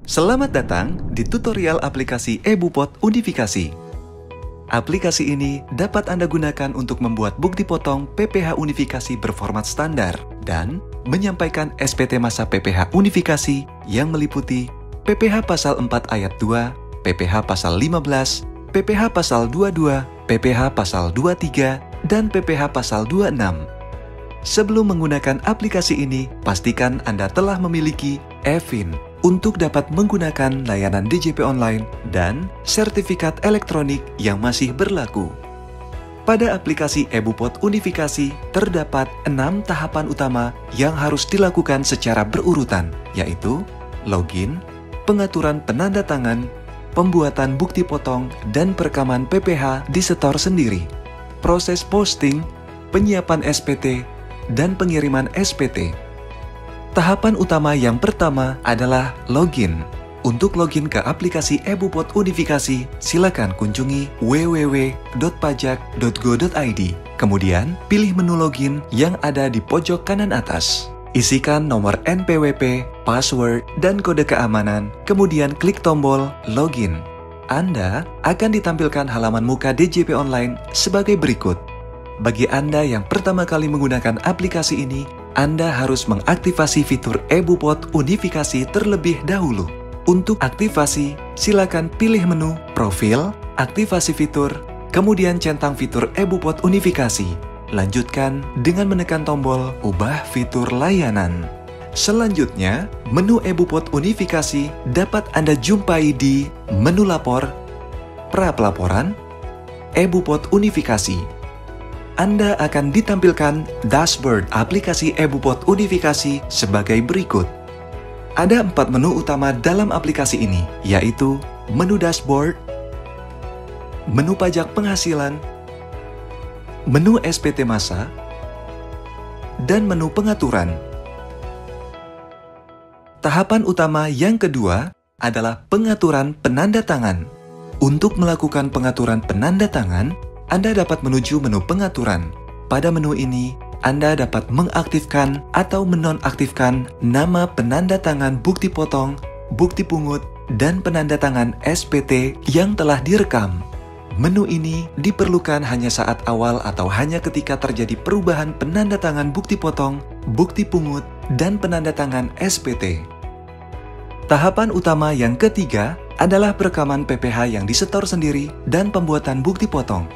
Selamat datang di tutorial aplikasi eBupot Unifikasi. Aplikasi ini dapat Anda gunakan untuk membuat bukti potong PPH unifikasi berformat standar dan menyampaikan SPT masa PPH unifikasi yang meliputi PPH pasal 4 ayat 2, PPH pasal 15, PPH pasal 22, PPH pasal 23, dan PPH pasal 26. Sebelum menggunakan aplikasi ini, pastikan Anda telah memiliki eFIN untuk dapat menggunakan layanan DJP online dan sertifikat elektronik yang masih berlaku. Pada aplikasi eBupot Unifikasi, terdapat 6 tahapan utama yang harus dilakukan secara berurutan, yaitu login, pengaturan penanda tangan, pembuatan bukti potong, dan perekaman PPH di setor sendiri, proses posting, penyiapan SPT, dan pengiriman SPT. Tahapan utama yang pertama adalah login. Untuk login ke aplikasi eBupot Unifikasi, silakan kunjungi www.pajak.go.id. Kemudian, pilih menu login yang ada di pojok kanan atas. Isikan nomor NPWP, password, dan kode keamanan, kemudian klik tombol login. Anda akan ditampilkan halaman muka DJP Online sebagai berikut. Bagi Anda yang pertama kali menggunakan aplikasi ini, Anda harus mengaktifasi fitur eBupot Unifikasi terlebih dahulu. Untuk aktivasi, silakan pilih menu Profil, Aktivasi Fitur, kemudian centang fitur eBupot Unifikasi. Lanjutkan dengan menekan tombol Ubah Fitur Layanan. Selanjutnya, menu eBupot Unifikasi dapat Anda jumpai di menu Lapor, Pra-pelaporan, eBupot Unifikasi. Anda akan ditampilkan dashboard aplikasi eBupot Unifikasi sebagai berikut. Ada 4 menu utama dalam aplikasi ini, yaitu menu dashboard, menu pajak penghasilan, menu SPT masa, dan menu pengaturan. Tahapan utama yang kedua adalah pengaturan penanda tangan. Untuk melakukan pengaturan penanda tangan, Anda dapat menuju menu pengaturan. Pada menu ini, Anda dapat mengaktifkan atau menonaktifkan nama penanda tangan bukti potong, bukti pungut, dan penanda tangan SPT yang telah direkam. Menu ini diperlukan hanya saat awal atau hanya ketika terjadi perubahan penanda tangan bukti potong, bukti pungut, dan penanda tangan SPT. Tahapan utama yang ketiga adalah perekaman PPH yang disetor sendiri dan pembuatan bukti potong.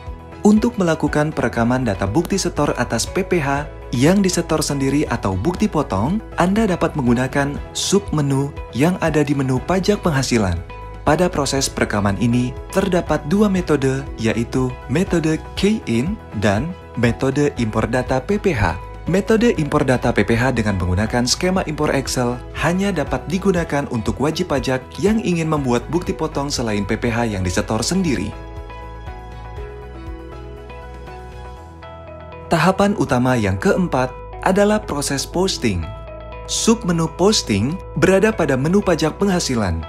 Untuk melakukan perekaman data bukti setor atas PPH yang disetor sendiri atau bukti potong, Anda dapat menggunakan submenu yang ada di menu pajak penghasilan. Pada proses perekaman ini, terdapat 2 metode, yaitu metode key-in dan metode impor data PPH. Metode impor data PPH dengan menggunakan skema impor Excel hanya dapat digunakan untuk wajib pajak yang ingin membuat bukti potong selain PPH yang disetor sendiri. Tahapan utama yang keempat adalah proses posting. Submenu posting berada pada menu pajak penghasilan.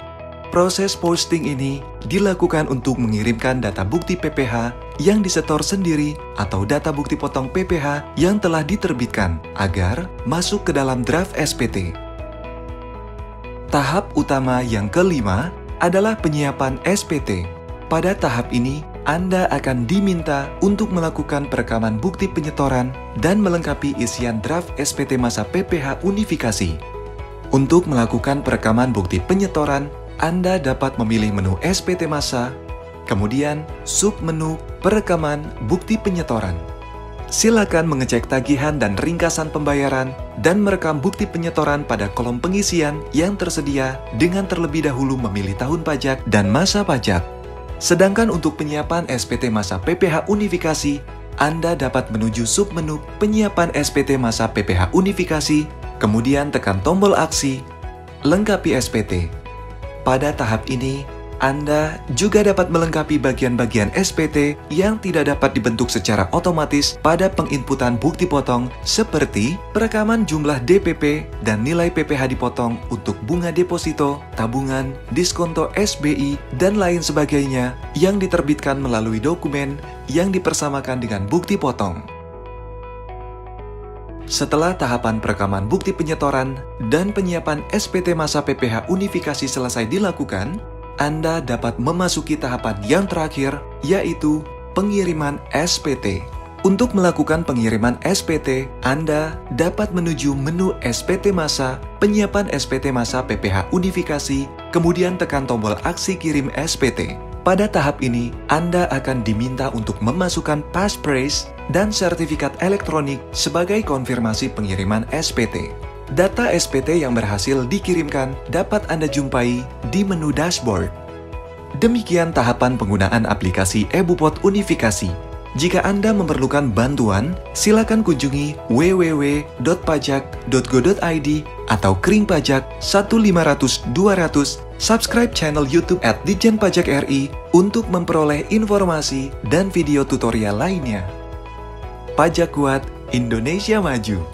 Proses posting ini dilakukan untuk mengirimkan data bukti PPH yang disetor sendiri atau data bukti potong PPH yang telah diterbitkan agar masuk ke dalam draft SPT. Tahap utama yang kelima adalah penyiapan SPT. Pada tahap ini, Anda akan diminta untuk melakukan perekaman bukti penyetoran dan melengkapi isian draft SPT masa PPH Unifikasi. Untuk melakukan perekaman bukti penyetoran, Anda dapat memilih menu SPT masa, kemudian submenu perekaman bukti penyetoran. Silakan mengecek tagihan dan ringkasan pembayaran dan merekam bukti penyetoran pada kolom pengisian yang tersedia dengan terlebih dahulu memilih tahun pajak dan masa pajak. Sedangkan untuk penyiapan SPT masa PPH Unifikasi, Anda dapat menuju submenu penyiapan SPT masa PPH Unifikasi, kemudian tekan tombol aksi, lengkapi SPT. Pada tahap ini, Anda juga dapat melengkapi bagian-bagian SPT yang tidak dapat dibentuk secara otomatis pada penginputan bukti potong seperti perekaman jumlah DPP dan nilai PPH dipotong untuk bunga deposito, tabungan, diskonto SBI, dan lain sebagainya yang diterbitkan melalui dokumen yang dipersamakan dengan bukti potong. Setelah tahapan perekaman bukti penyetoran dan penyiapan SPT masa PPh unifikasi selesai dilakukan, Anda dapat memasuki tahapan yang terakhir, yaitu pengiriman SPT. Untuk melakukan pengiriman SPT, Anda dapat menuju menu SPT masa, penyiapan SPT masa PPh unifikasi, kemudian tekan tombol aksi kirim SPT. Pada tahap ini, Anda akan diminta untuk memasukkan passphrase dan sertifikat elektronik sebagai konfirmasi pengiriman SPT. Data SPT yang berhasil dikirimkan dapat Anda jumpai di menu dashboard. Demikian tahapan penggunaan aplikasi eBupot Unifikasi. Jika Anda memerlukan bantuan, silakan kunjungi www.pajak.go.id atau Kring Pajak 1500200, subscribe channel YouTube @Ditjen Pajak RI untuk memperoleh informasi dan video tutorial lainnya. Pajak Kuat, Indonesia Maju.